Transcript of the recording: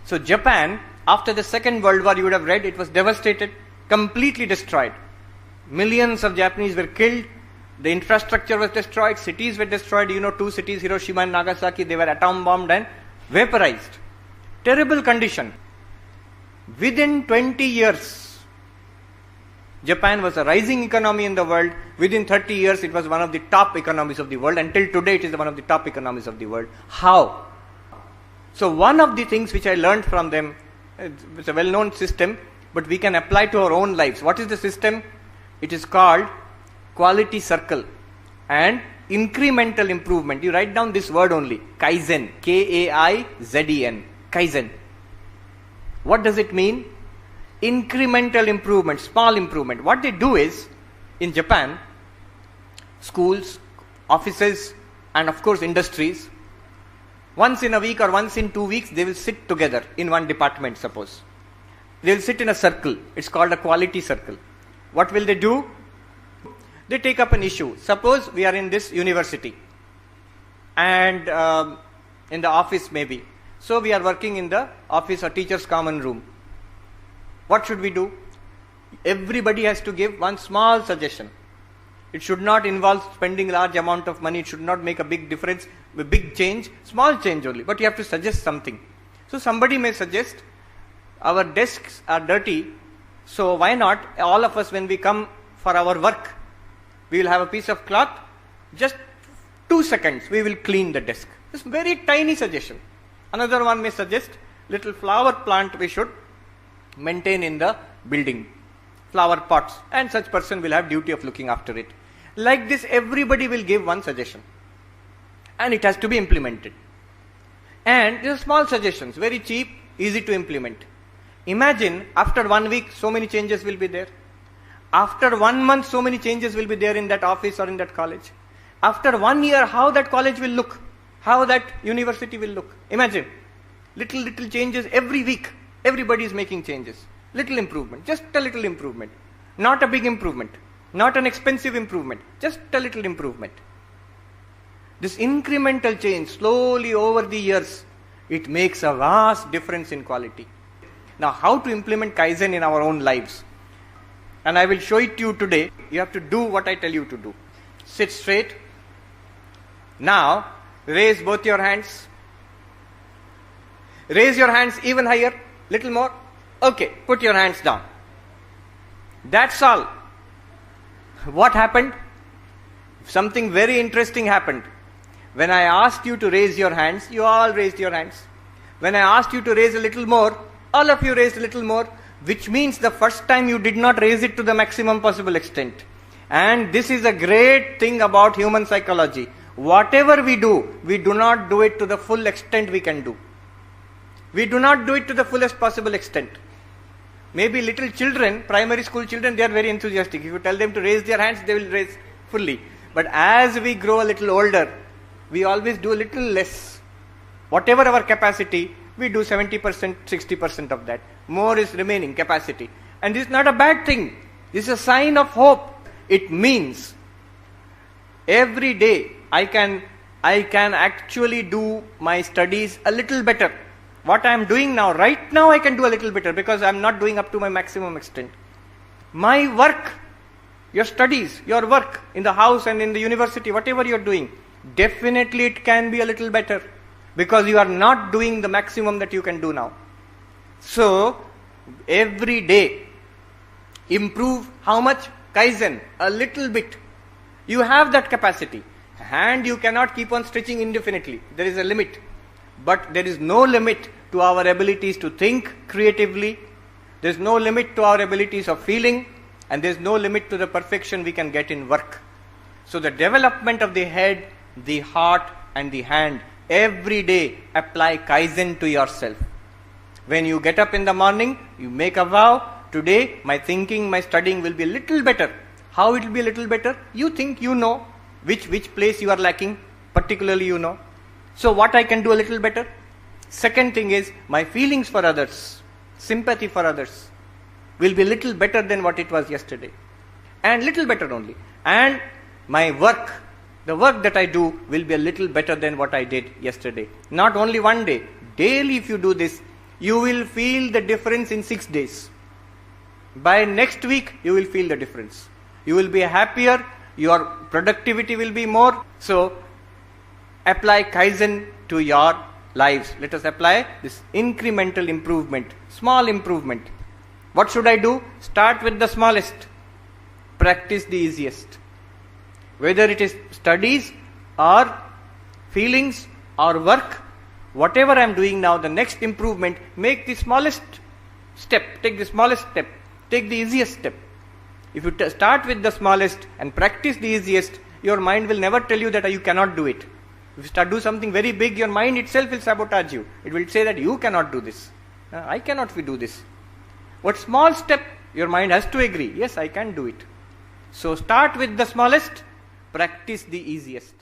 So Japan, after the Second World War, you would have read, it was devastated, completely destroyed. Millions of Japanese were killed. The infrastructure was destroyed. Cities were destroyed. 2 cities, Hiroshima and Nagasaki, they were atom bombed and vaporized. Terrible condition. Within 20 years, Japan was a rising economy in the world. Within 30 years, it was one of the top economies of the world. Until today, it is one of the top economies of the world. How? So one of the things which I learned from them, it's a well-known system, but we can apply to our own lives. What is the system? It is called quality circle and incremental improvement. You write down this word only, Kaizen, K-A-I-Z-E-N, Kaizen. What does it mean? Incremental improvement, small improvement. What they do is, in Japan, schools, offices, and of course industries, once in a week or once in 2 weeks, they will sit together in one department, suppose. They will sit in a circle. It's called a quality circle. What will they do? They take up an issue. Suppose we are in this university and in the office maybe. So we are working in the office or teacher's common room. What should we do? Everybody has to give one small suggestion. It should not involve spending large amount of money. It should not make a big difference, a big change, small change only. But you have to suggest something. So somebody may suggest, our desks are dirty, so why not all of us, when we come for our work, we will have a piece of cloth, just 2 seconds we will clean the desk. This very tiny suggestion. Another one may suggest, little flower plant we should maintain in the building, flower pots, and such person will have duty of looking after it. Like this, everybody will give one suggestion and it has to be implemented. And these are small suggestions, very cheap, easy to implement. Imagine after 1 week, so many changes will be there. After 1 month, so many changes will be there in that office or in that college. After 1 year, how that college will look, how that university will look. Imagine, little changes every week. Everybody is making changes. Little improvement, just a little improvement. Not a big improvement, not an expensive improvement, just a little improvement. This incremental change, slowly over the years, it makes a vast difference in quality. Now, how to implement Kaizen in our own lives? And I will show it to you today. You have to do what I tell you to do. Sit straight. Now, raise both your hands. Raise your hands even higher, little more. Okay, put your hands down. That's all. What happened? Something very interesting happened. When I asked you to raise your hands, you all raised your hands. When I asked you to raise a little more, all of you raised a little more, which means the first time you did not raise it to the maximum possible extent. And this is a great thing about human psychology. Whatever we do not do it to the full extent we can do. We do not do it to the fullest possible extent. Maybe little children, primary school children, they are very enthusiastic. If you tell them to raise their hands, they will raise fully. But as we grow a little older, we always do a little less. Whatever our capacity, we do 70%, 60% of that. More is remaining capacity. And this is not a bad thing. This is a sign of hope. It means every day I can actually do my studies a little better. What I am doing now, right now I can do a little better because I am not doing up to my maximum extent. My work, your studies, your work in the house and in the university, whatever you are doing, definitely it can be a little better because you are not doing the maximum that you can do now. So, every day, improve how much? Kaizen, a little bit. You have that capacity. And you cannot keep on stretching indefinitely. There is a limit. But there is no limit to our abilities to think creatively. There is no limit to our abilities of feeling. And there is no limit to the perfection we can get in work. So the development of the head, the heart and the hand, every day apply Kaizen to yourself. When you get up in the morning, you make a vow, today my thinking, my studying will be a little better. How it will be a little better? You think you know which place you are lacking, particularly you know. So what I can do a little better? Second thing is, my feelings for others, sympathy for others, will be a little better than what it was yesterday. And little better only. And my work, the work that I do will be a little better than what I did yesterday. Not only one day, daily if you do this, you will feel the difference in 6 days. By next week, you will feel the difference. You will be happier, your productivity will be more. So, apply Kaizen to your lives. Let us apply this incremental improvement, small improvement. What should I do? Start with the smallest. Practice the easiest. Whether it is studies or feelings or work, whatever I am doing now, the next improvement, make the smallest step. Take the smallest step. Take the easiest step. If you start with the smallest and practice the easiest, your mind will never tell you that you cannot do it. If you start do something very big, your mind itself will sabotage you. It will say that you cannot do this. I cannot do this. What small step, your mind has to agree. Yes, I can do it. So start with the smallest, practice the easiest.